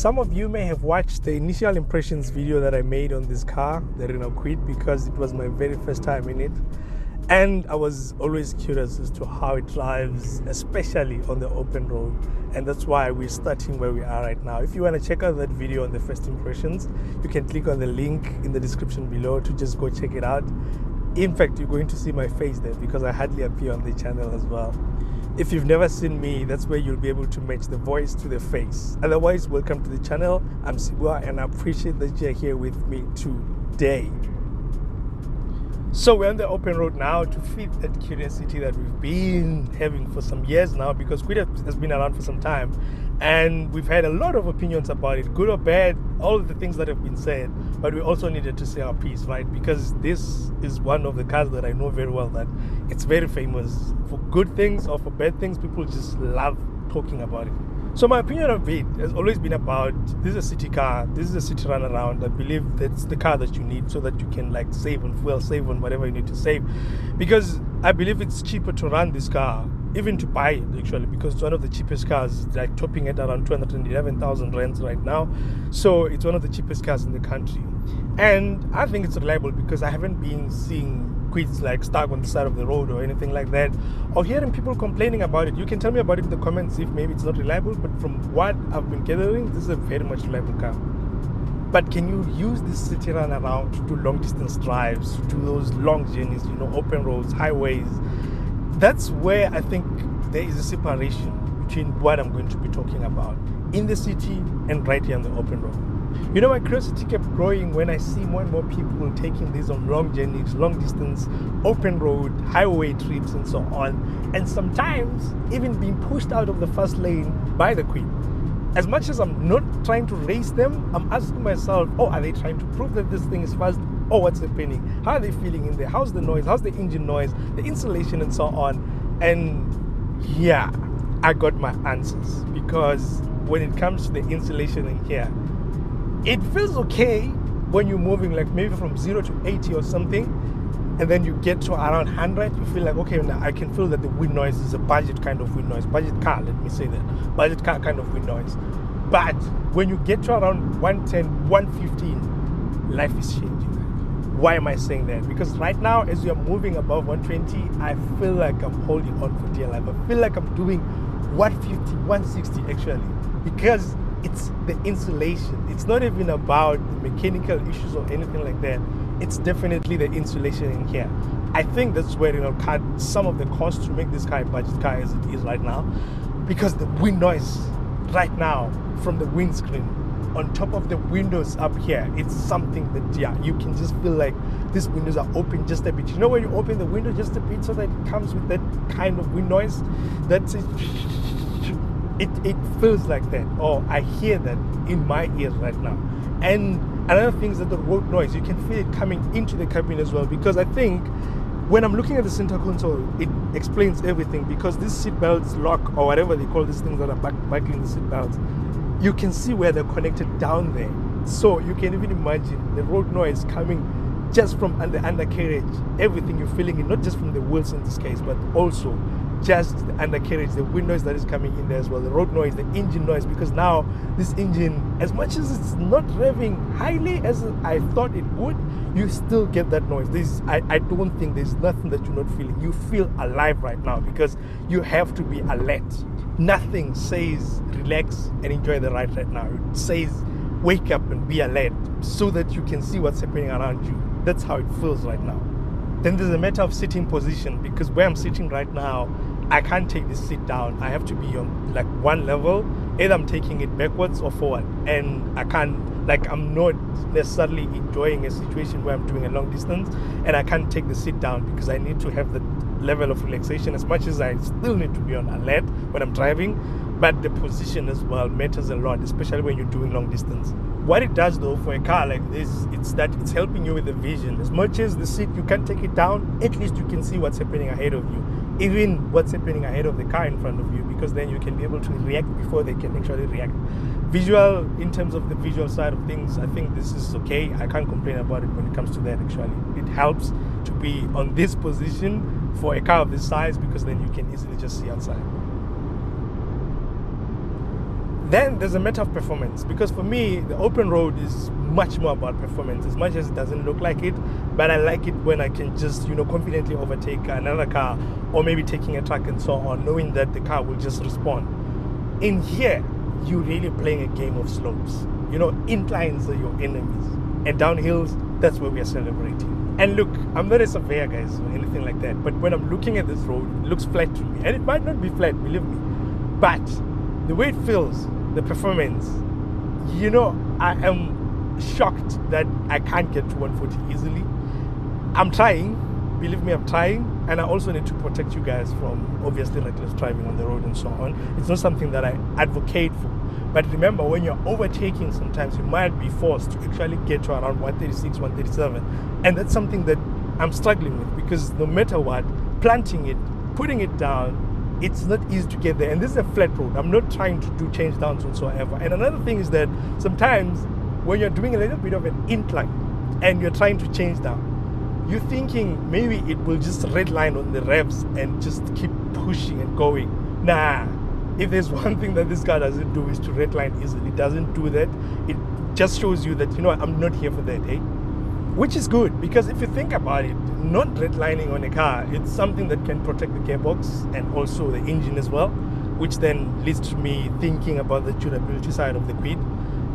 Some of you may have watched the initial impressions video that I made on this car, the Renault Kwid, because it was my very first time in it. And I was always curious as to how it drives, especially on the open road. And that's why we're starting where we are right now. If you want to check out that video on the first impressions, you can click on the link in the description below to just go check it out. In fact, you're going to see my face there because I hardly appear on the channel as well. If you've never seen me, that's where you'll be able to match the voice to the face. Otherwise, welcome to the channel. I'm Siwa and I appreciate that you're here with me today. So we're on the open road now to feed that curiosity that we've been having for some years now, because Kwid has been around for some time and we've had a lot of opinions about it, good or bad, all of the things that have been said, but we also needed to say our piece, right? Because this is one of the cars that I know very well that it's very famous for good things or for bad things. People just love talking about it. So my opinion of it has always been about, this is a city car, this is a city run around. I believe that's the car that you need so that you can like save on fuel, save on whatever you need to save. Because I believe it's cheaper to run this car, even to buy it actually, because it's one of the cheapest cars, like topping at around 211,000 rands right now. So it's one of the cheapest cars in the country. And I think it's reliable because I haven't been seeing Kwids like stuck on the side of the road or anything like that, or hearing people complaining about it. You can tell me about it in the comments if maybe it's not reliable, but from what I've been gathering, this is a very much reliable car. But can you use this city run around to do long distance drives, to do those long journeys, you know, open roads, highways? That's where I think there is a separation between what I'm going to be talking about in the city and right here on the open road. You know, my curiosity kept growing when I see more and more people taking these on long journeys, long distance, open road, highway trips and so on. And sometimes even being pushed out of the first lane by the Kwid. As much as I'm not trying to race them, I'm asking myself, oh, are they trying to prove that this thing is fast? Oh, what's happening? How are they feeling in there? How's the noise? How's the engine noise? The insulation and so on? And yeah, I got my answers, because when it comes to the insulation in here, it feels okay when you're moving like maybe from 0 to 80 or something, and then you get to around 100, you feel like, okay, now I can feel that the wind noise is a budget kind of wind noise. Budget car, let me say that. Budget car kind of wind noise. But when you get to around 110, 115, life is changing. Why am I saying that? Because right now, as you're moving above 120, I feel like I'm holding on for dear life. I feel like I'm doing 150, 160 actually, because it's the insulation. It's not even about the mechanical issues or anything like that. It's definitely the insulation in here. I think that's where, you know, cut some of the cost to make this car a budget car as it is right now, because the wind noise right now from the windscreen on top of the windows up here, it's something that, yeah, you can just feel like these windows are open just a bit. You know, when you open the window just a bit so that it comes with that kind of wind noise, that's it. It feels like that, or I hear that in my ears right now. And another thing is that the road noise, you can feel it coming into the cabin as well, because I think when I'm looking at the center console, it explains everything, because these seat belts lock, or whatever they call these things that are buckling the seat belts, you can see where they're connected down there. So you can even imagine the road noise coming just from the undercarriage, everything you're feeling it, not just from the wheels in this case, but also just the undercarriage, the wind noise that is coming in there as well, the road noise, the engine noise, because now this engine, as much as it's not revving highly as I thought it would, you still get that noise. I don't think there's nothing that you're not feeling. You feel alive right now because you have to be alert. Nothing says relax and enjoy the ride right now. It says wake up and be alert so that you can see what's happening around you. That's how it feels right now. Then there's a matter of sitting position, because where I'm sitting right now, I can't take this seat down. I have to be on like one level either I'm taking it backwards or forward, and I can't, like, I'm not necessarily enjoying a situation where I'm doing a long distance and I can't take the seat down because I need to have the level of relaxation, as much as I still need to be on alert when I'm driving. But the position as well matters a lot, especially when you're doing long distance. What it does though for a car like this, it's that it's helping you with the vision. As much as the seat, you can't take it down, at least you can see what's happening ahead of you, even what's happening ahead of the car in front of you, because then you can be able to react before they can actually react. Visual, in terms of the visual side of things, I think this is okay. I can't complain about it when it comes to that. Actually, it helps to be on this position for a car of this size, because then you can easily just see outside. Then there's a matter of performance, because for me, the open road is much more about performance, as much as it doesn't look like it. But I like it when I can just, confidently overtake another car, or maybe taking a truck and so on, knowing that the car will just respond. In here, you're really playing a game of slopes. Inclines are your enemies, and downhills, that's where we are celebrating. And look, I'm not a surveyor, guys, or anything like that, but when I'm looking at this road, it looks flat to me, and it might not be flat, believe me, but the way it feels, the performance, I am shocked that I can't get to 140 easily. I'm trying, believe me, I'm trying, and I also need to protect you guys from obviously reckless driving on the road and so on. It's not something that I advocate for, but remember, when you're overtaking, sometimes you might be forced to actually get to around 136, 137, and that's something that I'm struggling with, because no matter what, planting it, putting it down, it's not easy to get there. And this is a flat road. I'm not trying to do change downs whatsoever. And another thing is that sometimes when you're doing a little bit of an incline and you're trying to change down, you're thinking maybe it will just redline on the revs and just keep pushing and going. Nah, if there's one thing that this car doesn't do is to redline easily. It doesn't do that. It just shows you that, I'm not here for that, hey? Which is good, because if you think about it, not redlining on a car, it's something that can protect the gearbox and also the engine as well, which then leads to me thinking about the durability side of the Kwid.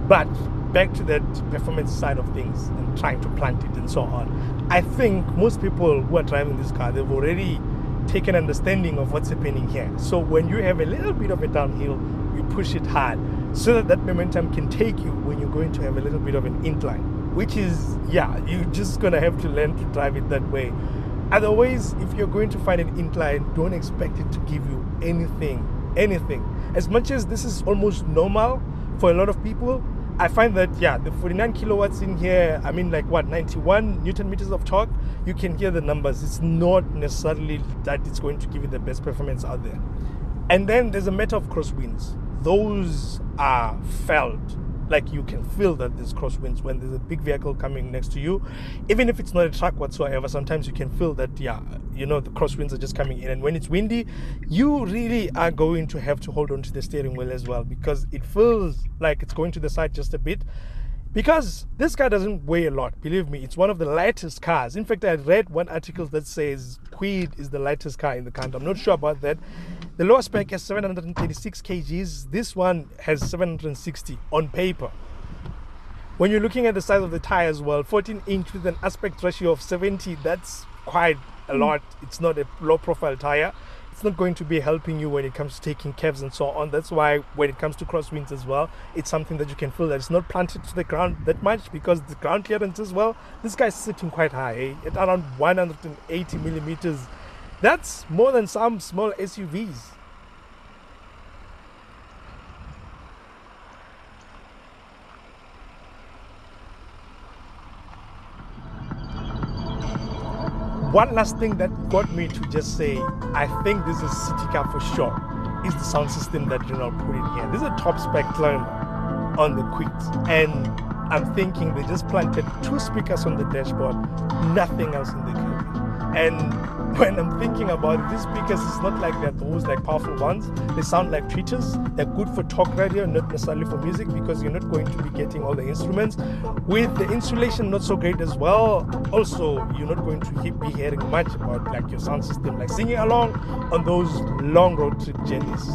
But back to that performance side of things and trying to plant it and so on. I think most people who are driving this car, they've already taken understanding of what's happening here. So when you have a little bit of a downhill, you push it hard so that momentum can take you when you're going to have a little bit of an incline. Which is, you're just gonna have to learn to drive it that way. Otherwise, if you're going to find an incline, don't expect it to give you anything. As much as this is almost normal for a lot of people, I find that, the 49 kilowatts in here, 91 Newton meters of torque, you can hear the numbers. It's not necessarily that it's going to give you the best performance out there. And then there's a matter of crosswinds. Those are felt. Like, you can feel that there's crosswinds when there's a big vehicle coming next to you. Even if it's not a truck whatsoever, sometimes you can feel that, the crosswinds are just coming in. And when it's windy, you really are going to have to hold on to the steering wheel as well, because it feels like it's going to the side just a bit. Because this car doesn't weigh a lot, believe me, it's one of the lightest cars. In fact, I read one article that says Kwid is the lightest car in the country. I'm not sure about that. The lower spec has 736 kgs. This one has 760 on paper. When you're looking at the size of the tire as well, 14-inch with an aspect ratio of 70, that's quite a lot. It's not a low-profile tire. It's not going to be helping you when it comes to taking curves and so on. That's why when it comes to crosswinds as well, it's something that you can feel that it's not planted to the ground that much, because the ground clearance as well, this guy's sitting quite high, at around 180 millimeters. That's more than some small SUVs. One last thing that got me to just say, I think this is a city car for sure, is the sound system that Renault put in here. This is a top spec climber on the Kwid, and I'm thinking they just planted 2 speakers on the dashboard, nothing else in the cabin. And when I'm thinking about it, these speakers, it's not like they're those powerful ones. They sound like tweeters. They're good for talk radio, not necessarily for music, because you're not going to be getting all the instruments. With the insulation not so great as well, also you're not going to be hearing much about your sound system, like singing along on those long road trip journeys.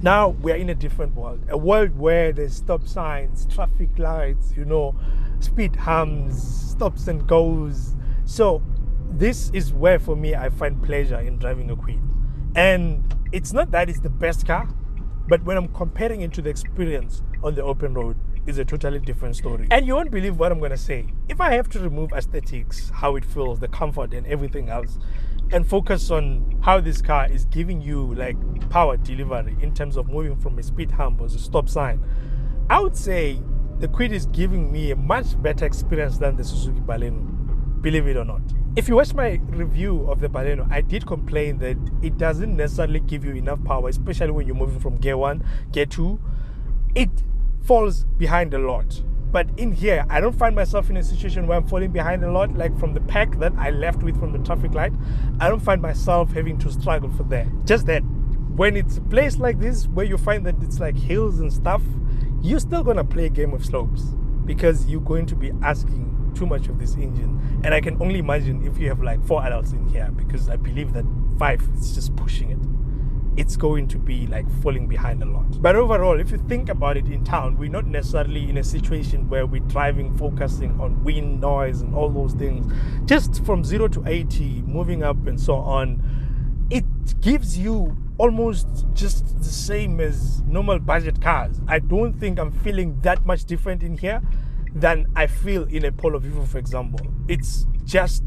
Now we are in a different world, a world where there's stop signs, traffic lights, you know, speed humps, stops and goes. So this is where for me I find pleasure in driving a Kwid. And it's not that it's the best car, but when I'm comparing it to the experience on the open road, it's a totally different story. And you won't believe what I'm going to say. If I have to remove aesthetics, how it feels, the comfort and everything else, and focus on how this car is giving you like power delivery in terms of moving from a speed hump or a stop sign, I would say the Kwid is giving me a much better experience than the Suzuki Baleno, believe it or not. If you watch my review of the Baleno, I did complain that it doesn't necessarily give you enough power, especially when you're moving from gear 1, gear 2. It falls behind a lot. But in here, I don't find myself in a situation where I'm falling behind a lot, like from the pack that I left with from the traffic light. I don't find myself having to struggle for that. Just that when it's a place like this, where you find that it's like hills and stuff, you're still going to play a game of slopes because you're going to be asking too much of this engine. And I can only imagine if you have like 4 adults in here, because I believe that 5 is just pushing it. It's going to be like falling behind a lot. But overall, if you think about it, in town, we're not necessarily in a situation where we're driving, focusing on wind, noise, and all those things. Just from 0 to 80, moving up and so on, it gives you almost just the same as normal budget cars. I don't think I'm feeling that much different in here than I feel in a Polo Vivo, for example. It's just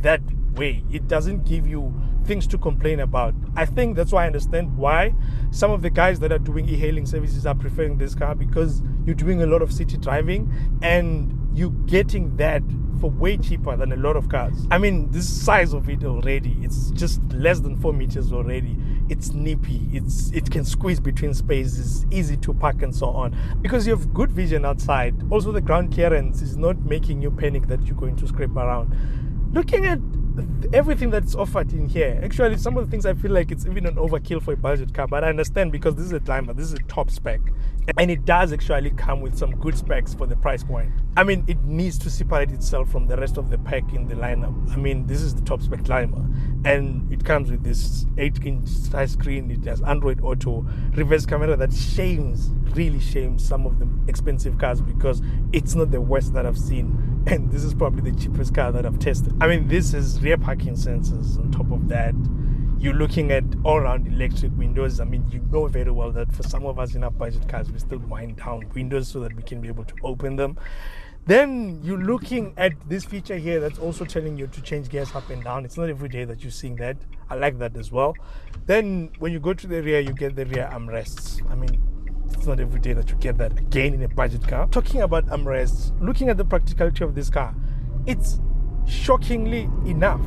that way. It doesn't give you things to complain about. I think that's why I understand why some of the guys that are doing e-hailing services are preferring this car, because you're doing a lot of city driving and you're getting that for way cheaper than a lot of cars. I mean, this size of it already, it's just less than 4 meters already. It's nippy, it can squeeze between spaces, easy to park and so on, because you have good vision outside. Also, the ground clearance is not making you panic that you're going to scrape around. Looking at everything that's offered in here, actually some of the things I feel like it's even an overkill for a budget car, but I understand because this is a climber, this is a top spec, and it does actually come with some good specs for the price point. I mean, it needs to separate itself from the rest of the pack in the lineup. I mean, this is the top spec climber, and it comes with this 8-inch size screen. It has Android Auto, reverse camera that really shames some of the expensive cars, because it's not the worst that I've seen, and this is probably the cheapest car that I've tested. I mean, this is rear parking sensors. On top of that, you're looking at all-round electric windows. I mean, you know very well that for some of us in our budget cars, we still wind down windows so that we can be able to open them. Then you're looking at this feature here that's also telling you to change gears up and down. It's not every day that you're seeing that. I like that as well. Then when you go to the rear, you get the rear armrests. I mean, it's not every day that you get that again in a budget car. Talking about armrests, looking at the practicality of this car, it's shockingly enough.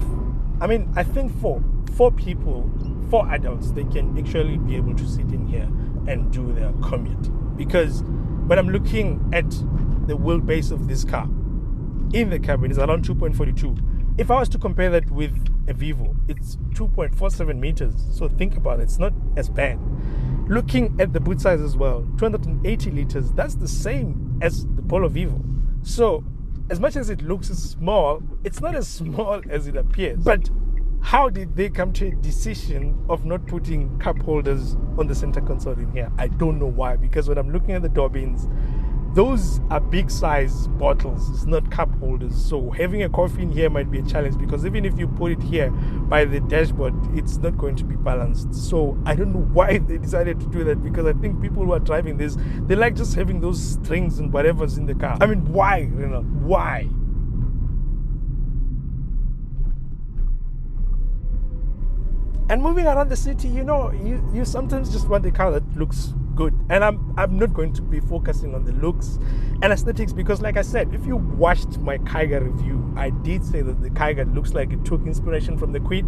I mean, I think for 4 people, 4 adults, they can actually be able to sit in here and do their commute. Because when I'm looking at the wheelbase of this car in the cabin, is around 2.42. If I was to compare that with a Vivo, it's 2.47 meters. So think about it, it's not as bad. Looking at the boot size as well, 280 liters, that's the same as the Polo Vivo. So as much as it looks small, it's not as small as it appears. But how did they come to a decision of not putting cup holders on the center console in here? I don't know why, because when I'm looking at the door bins, those are big size bottles, it's not cup holders. So having a coffee in here might be a challenge, because even if you put it here by the dashboard, it's not going to be balanced. So I don't know why they decided to do that, because I think people who are driving this, they like just having those strings and whatever's in the car. I mean, why, Renault? Why? And moving around the city, you know, you sometimes just want a car that looks good. And I'm not going to be focusing on the looks and aesthetics, because like I said, if you watched my Kyga review, I did say that the Kyga looks like it took inspiration from the Kwid.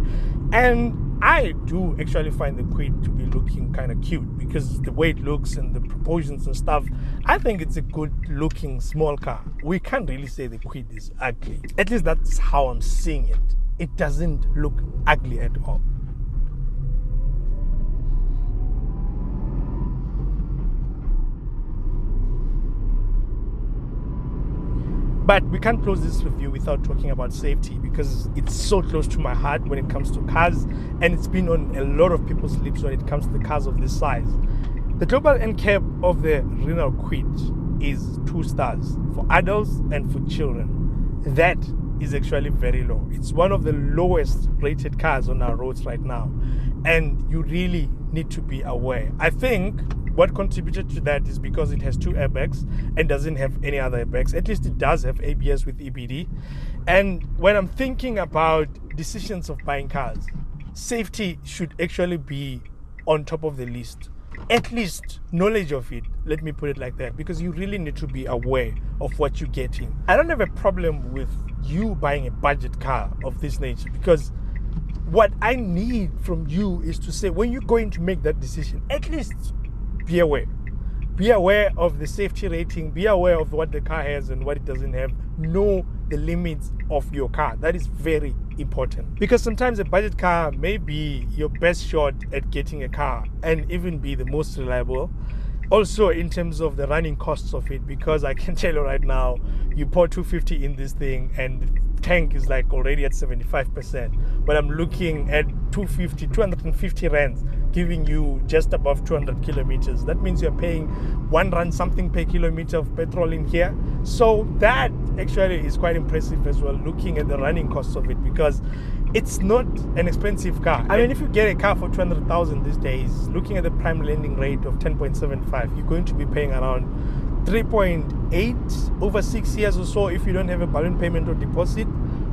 And I do actually find the Kwid to be looking kind of cute, because the way it looks and the proportions and stuff, I think it's a good looking small car. We can't really say the Kwid is ugly. At least that's how I'm seeing it. It doesn't look ugly at all. But we can't close this review without talking about safety, because it's so close to my heart when it comes to cars, and it's been on a lot of people's lips when it comes to the cars of this size. The global Ncap of the Renault Kwid is 2 stars for adults and for children. That is actually very low. It's one of the lowest rated cars on our roads right now, and you really need to be aware. I think what contributed to that is because it has 2 airbags and doesn't have any other airbags. At least it does have ABS with EBD. And when I'm thinking about decisions of buying cars, safety should actually be on top of the list. At least knowledge of it, let me put it like that, because you really need to be aware of what you're getting. I don't have a problem with you buying a budget car of this nature, because what I need from you is to say, when you're going to make that decision, at least be aware. Be aware of the safety rating, be aware of what the car has and what it doesn't have. Know the limits of your car. That is very important, because sometimes a budget car may be your best shot at getting a car and even be the most reliable. Also in terms of the running costs of it, because I can tell you right now, you pour 250 in this thing and the tank is like already at 75%, but I'm looking at 250 rands giving you just above 200 kilometers. That means you're paying 1 rand something per kilometer of petrol in here. So that actually is quite impressive as well, looking at the running costs of it, because it's not an expensive car. I mean, if you get a car for 200,000 these days, looking at the prime lending rate of 10.75, you're going to be paying around 3.8 over 6 years or so if you don't have a balloon payment or deposit,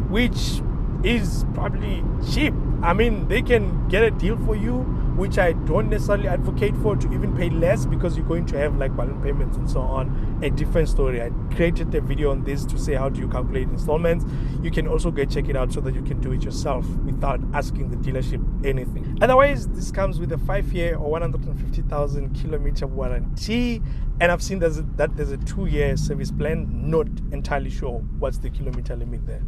which is probably cheap. I mean, they can get a deal for you, which I don't necessarily advocate for, to even pay less, because you're going to have like balloon payments and so on. A different story. I created a video on this to say how do you calculate installments. You can also go check it out so that you can do it yourself without asking the dealership anything. Otherwise, this comes with a 5-year or 150,000 kilometer warranty, and I've seen that there's a 2-year service plan. Not entirely sure what's the kilometer limit there.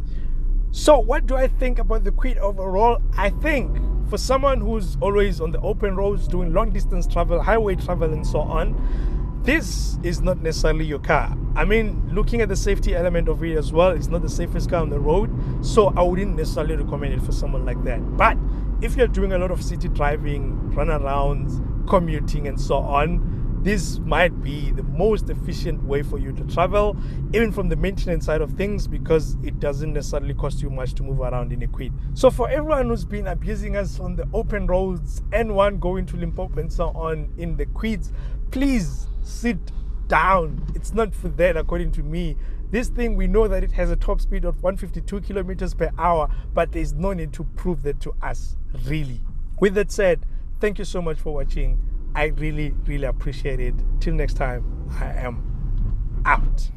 So what do I think about the Kwid overall? I think for someone who's always on the open roads, doing long distance travel, highway travel and so on, this is not necessarily your car. I mean, looking at the safety element of it as well, it's not the safest car on the road, so I wouldn't necessarily recommend it for someone like that. But if you're doing a lot of city driving, runarounds, commuting and so on, this might be the most efficient way for you to travel, even from the maintenance side of things, because it doesn't necessarily cost you much to move around in a Kwid. So for everyone who's been abusing us on the open roads, N1 going to Limpopo and so on in the Kwids, please sit down. It's not for that, according to me. This thing, we know that it has a top speed of 152 kilometers per hour, but there's no need to prove that to us, really. With that said, thank you so much for watching. I really, really appreciate it. Till next time, I am out.